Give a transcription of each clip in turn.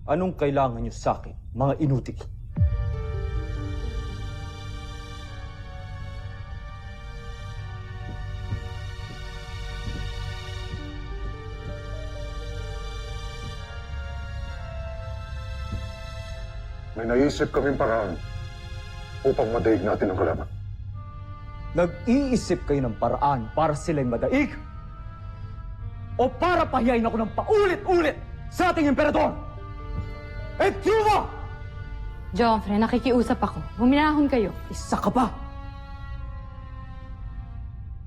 Anong kailangan niyo sa akin, mga inutil? May naisip kaming paraan upang madaig natin ang kalaban. Nag-iisip kayo ng paraan para sila'y madaig? O para pahiyain ako ng paulit-ulit sa ating emperador? Etyuma! Joffrey, nakikiusap ako. Huminahon kayo. Isa ka pa!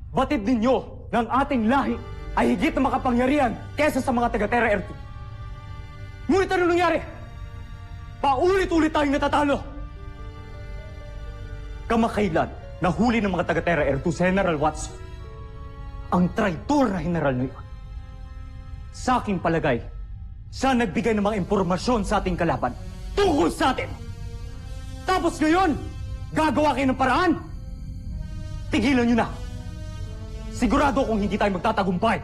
Batid ninyo ng ating lahi ay higit na makapangyarihan kesa sa mga taga-Terra Ertu. Ngunit ano nangyari? Paulit-ulit tayong natatalo. Kamakailan, nahuli ng mga taga-Terra Ertu si General Watson. Ang traitor na general na yun. Sa aking palagay, siya nagbigay ng mga impormasyon sa ating kalaban tungkol sa atin. Tapos ngayon, gagawa kayo ng paraan? Tigilan nyo na. Sigurado kung hindi tayo magtatagumpay.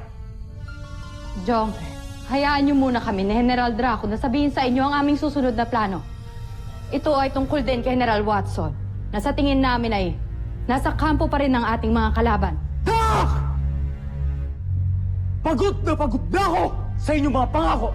Joffrey, hayaan niyo muna kami ni General Draco na sabihin sa inyo ang aming susunod na plano. Ito ay tungkol din kay General Watson, na sa tingin namin ay nasa kampo pa rin ng ating mga kalaban. Pagod na ako sa inyong mga pangako.